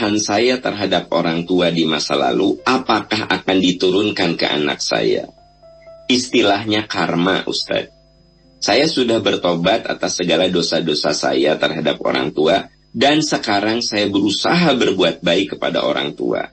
kesalahan saya terhadap orang tua di masa lalu, apakah akan diturunkan ke anak saya? Istilahnya karma, Ustaz. Saya sudah bertobat atas segala dosa-dosa saya terhadap orang tua, dan sekarang saya berusaha berbuat baik kepada orang tua.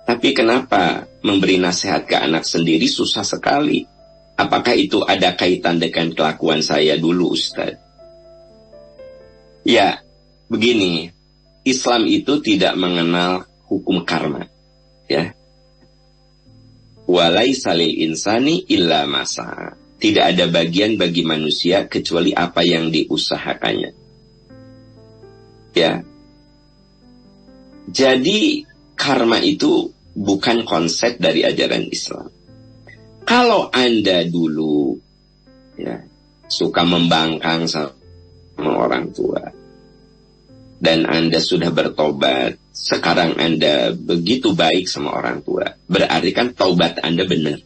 Tapi kenapa memberi nasihat ke anak sendiri susah sekali? Apakah itu ada kaitan dengan kelakuan saya dulu, Ustaz? Ya, begini. Islam itu tidak mengenal hukum karma. Ya. Walaisa lil insani illa ma sa'a. Tidak ada bagian bagi manusia kecuali apa yang diusahakannya. Ya. Jadi karma itu bukan konsep dari ajaran Islam. Kalau Anda dulu ya suka membangkang sama orang tua dan Anda sudah bertobat, sekarang Anda begitu baik sama orang tua, berarti kan taubat Anda benar.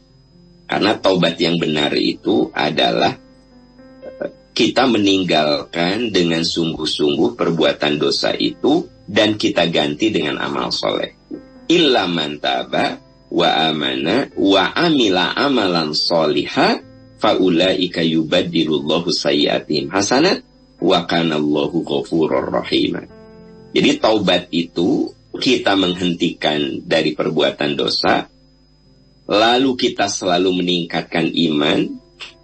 Karena taubat yang benar itu adalah kita meninggalkan dengan sungguh-sungguh perbuatan dosa itu dan kita ganti dengan amal soleh. Illa man taba wa amana wa amila amalan soliha faulaika yubaddilullahu sayyiatihim hasanat wa kanallahu ghafurur rahim. Jadi taubat itu kita menghentikan dari perbuatan dosa, lalu kita selalu meningkatkan iman,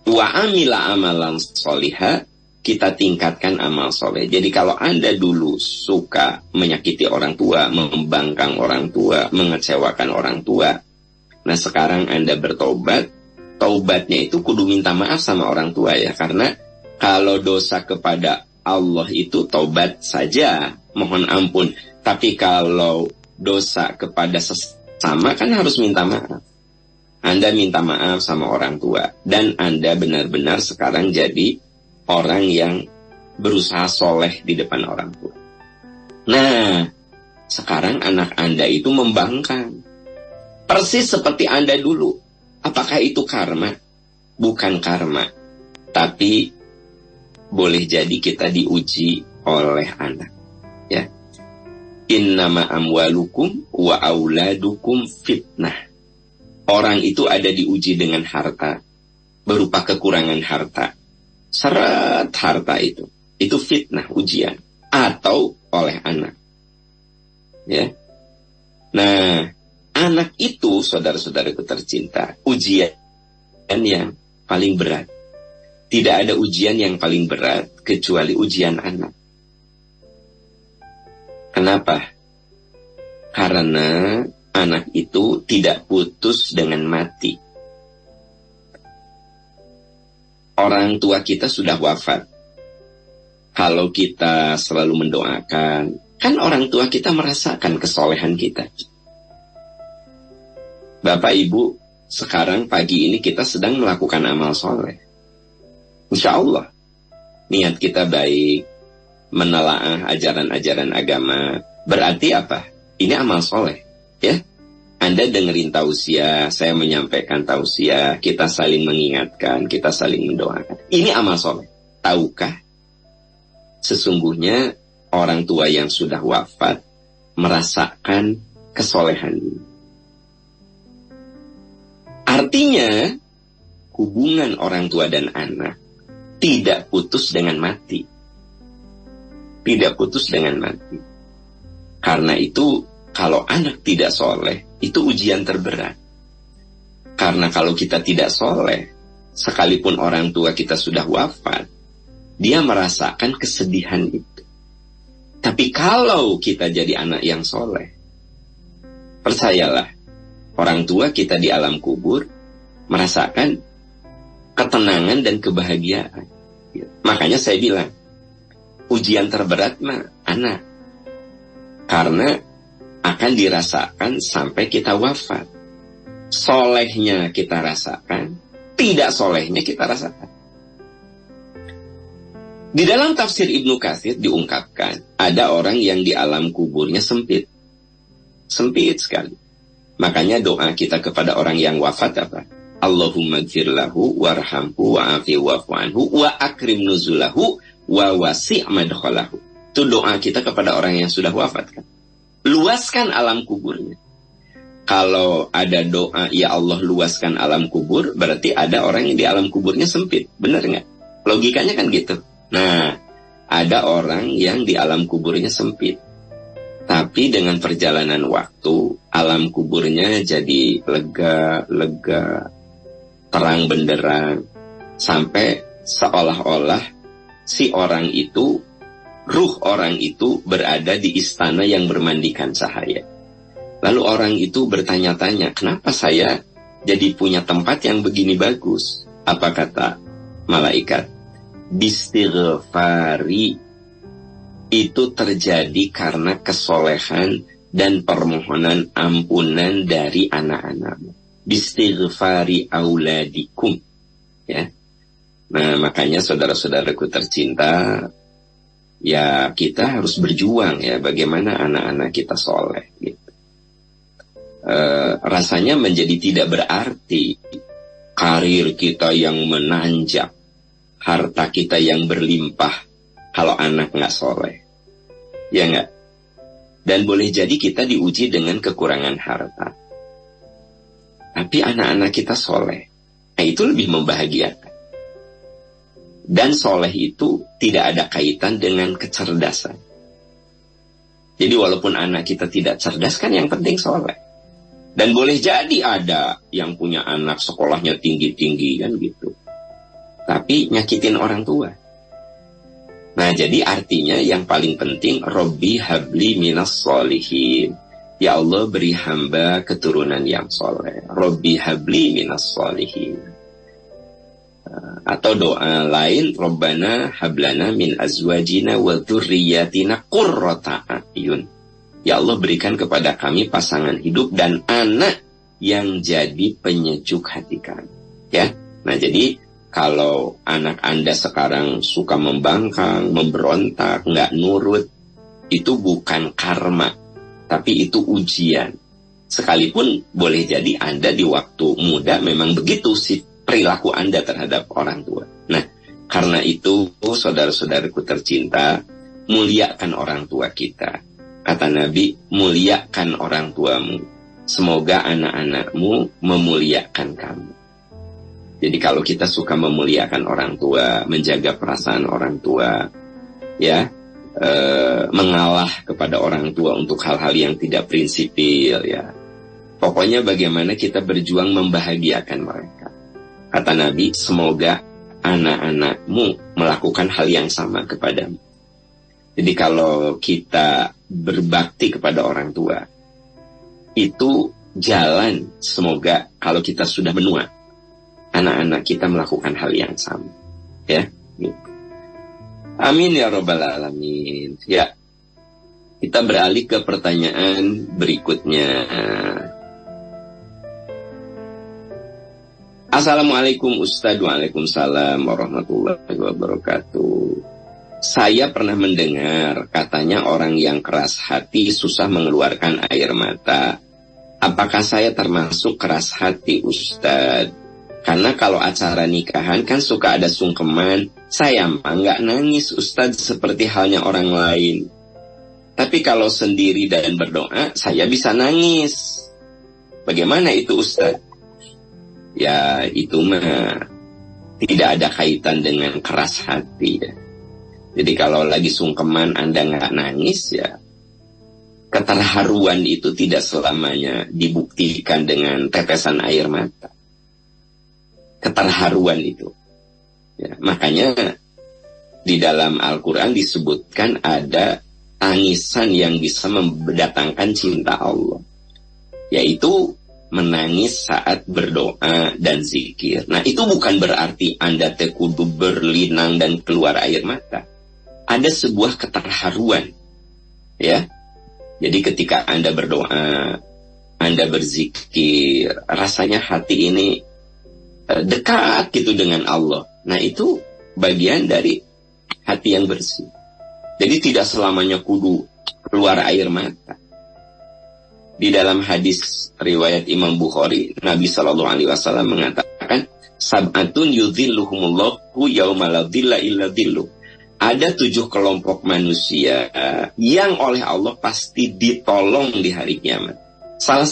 wa amila amalan soliha, kita tingkatkan amal soleh. Jadi kalau Anda dulu suka menyakiti orang tua, membangkang orang tua, mengecewakan orang tua, nah sekarang Anda bertobat, taubatnya itu kudu minta maaf sama orang tua ya, karena kalau dosa kepada Allah itu taubat saja, mohon ampun. Tapi kalau dosa kepada sesama kan harus minta maaf. Anda minta maaf sama orang tua. Dan Anda benar-benar sekarang jadi orang yang berusaha soleh di depan orang tua. Nah, sekarang anak Anda itu membangkang. Persis seperti Anda dulu. Apakah itu karma? Bukan karma. Tapi boleh jadi kita diuji oleh anak. Ya. Innama amwalukum wa auladukum fitnah. Orang itu ada diuji dengan harta, berupa kekurangan harta. Seret harta itu fitnah, ujian. Atau oleh anak. Ya. Nah, anak itu, saudara-saudaraku tercinta, ujian yang paling berat. Tidak ada ujian yang paling berat kecuali ujian anak. Kenapa? Karena anak itu tidak putus dengan mati. Orang tua kita sudah wafat. Kalau kita selalu mendoakan, kan orang tua kita merasakan kesolehan kita. Bapak Ibu, sekarang pagi ini kita sedang melakukan amal soleh. Insya Allah, niat kita baik, menelaah ajaran-ajaran agama. Berarti apa? Ini amal soleh, ya. Anda dengerin tausiah, saya menyampaikan tausiah, kita saling mengingatkan, kita saling mendoakan. Ini amal soleh. Tahukah? Sesungguhnya orang tua yang sudah wafat merasakan kesolehan ini. Artinya, hubungan orang tua dan anak tidak putus dengan mati. Tidak putus dengan mati. Karena itu, kalau anak tidak soleh, itu ujian terberat. Karena kalau kita tidak soleh, sekalipun orang tua kita sudah wafat, dia merasakan kesedihan itu. Tapi kalau kita jadi anak yang soleh, percayalah, orang tua kita di alam kubur merasakan ketenangan dan kebahagiaan. Makanya saya bilang, ujian terberat mah anak. Karena akan dirasakan sampai kita wafat. Solehnya kita rasakan, tidak solehnya kita rasakan. Di dalam tafsir Ibnu Katsir diungkapkan, ada orang yang di alam kuburnya sempit. Sempit sekali. Makanya doa kita kepada orang yang wafat apa? Allahumma gfir lahu warhamhu wa'afi wa'fu anhu wa akrim nuzulahu wa wasi' madkhalahu. Itu doa kita kepada orang yang sudah wafat kan. luaskan alam kuburnya. Kalau ada doa, ya Allah luaskan alam kubur, berarti ada orang yang di alam kuburnya sempit. Benar nggak? Logikanya kan gitu. Nah, ada orang yang di alam kuburnya sempit. Tapi dengan perjalanan waktu, alam kuburnya jadi lega, terang benderang. Sampai seolah-olah si orang itu, ruh orang itu berada di istana yang bermandikan cahaya. Lalu orang itu bertanya-tanya, kenapa saya jadi punya tempat yang begini bagus? Apa kata malaikat? Bistighfari, itu terjadi karena kesolehan dan permohonan ampunan dari anak-anakmu. Bistighfari auladikum. Ya. Nah, makanya saudara-saudaraku tercinta, ya kita harus berjuang ya bagaimana anak-anak kita soleh gitu. Rasanya menjadi tidak berarti karir kita yang menanjak, harta kita yang berlimpah kalau anak nggak soleh, ya nggak? Dan boleh jadi kita diuji dengan kekurangan harta, tapi anak-anak kita soleh, nah itu lebih membahagiakan. Dan soleh itu tidak ada kaitan dengan kecerdasan. Jadi walaupun anak kita tidak cerdas, kan yang penting soleh. Dan boleh jadi ada yang punya anak sekolahnya tinggi-tinggi kan gitu, tapi nyakitin orang tua. Nah, jadi artinya yang paling penting, Robbi habli minas solihin. Ya Allah, beri hamba keturunan yang soleh. Robbi habli minas solihin. Atau doa lain, Rabbana hablana min azwajina wa dzurriyyatina qurrata a'yun. Ya Allah, berikan kepada kami pasangan hidup dan anak yang jadi penyejuk hati kami. Ya, nah jadi kalau anak Anda sekarang suka membangkang, memberontak, nggak nurut, itu bukan karma, tapi itu ujian. Sekalipun boleh jadi Anda di waktu muda memang begitu sih perilaku Anda terhadap orang tua. Nah, karena itu, saudara-saudaraku tercinta, muliakan orang tua kita. Kata Nabi, muliakan orang tuamu. Semoga anak-anakmu memuliakan kamu. Jadi kalau kita suka memuliakan orang tua, menjaga perasaan orang tua, ya, mengalah kepada orang tua untuk hal-hal yang tidak prinsipil, ya. Pokoknya bagaimana kita berjuang membahagiakan mereka. Kata Nabi, semoga anak-anakmu melakukan hal yang sama kepadamu. Jadi kalau kita berbakti kepada orang tua, itu jalan, semoga kalau kita sudah menua, anak-anak kita melakukan hal yang sama. Ya, gitu. Amin ya rabbal alamin. Ya, kita beralih ke pertanyaan berikutnya. Assalamualaikum Ustadz. Waalaikumsalam warahmatullahi wabarakatuh. Saya pernah mendengar katanya orang yang keras hati susah mengeluarkan air mata. Apakah saya termasuk keras hati Ustadz? Karena kalau acara nikahan kan suka ada sungkeman. Saya mah nggak nangis Ustadz seperti halnya orang lain. Tapi kalau sendiri dan berdoa saya bisa nangis. Bagaimana itu Ustadz? Ya itu mah tidak ada kaitan dengan keras hati ya. Jadi kalau lagi sungkeman Anda nggak nangis ya, keterharuan itu tidak selamanya dibuktikan dengan tetesan air mata. Keterharuan itu. Ya, makanya di dalam Al-Quran disebutkan ada tangisan yang bisa mendatangkan cinta Allah. Yaitu menangis saat berdoa dan zikir. Nah itu bukan berarti Anda kudu berlinang dan keluar air mata. Ada sebuah keterharuan, ya. Jadi ketika Anda berdoa, Anda berzikir, rasanya hati ini dekat gitu dengan Allah. Nah itu bagian dari hati yang bersih. Jadi tidak selamanya kudu keluar air mata. Di dalam hadis riwayat Imam Bukhari, Nabi SAW mengatakan, sab'atun yudhilluhumullahu yawma la dhilla illa dhilluh. ada 7 kelompok manusia yang oleh Allah pasti ditolong di hari kiamat. Salah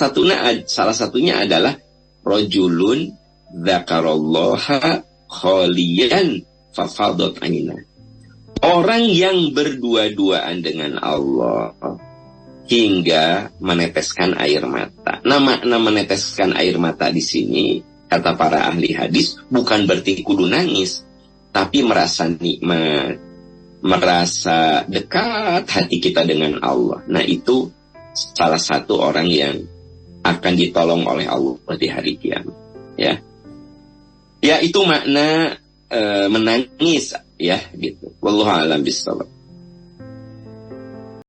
satunya adalah rajulun dzakarallaha khaliyan fafadat aina. Orang yang berdua-duaan dengan Allah hingga meneteskan air mata. Nama meneteskan air mata di sini, kata para ahli hadis, bukan berarti kudu nangis, tapi merasa nikmat, merasa dekat hati kita dengan Allah. Nah, itu salah satu orang yang akan ditolong oleh Allah di hari kiamat. Ya itu makna menangis, ya gitu. Wallahu a'lam bishawab.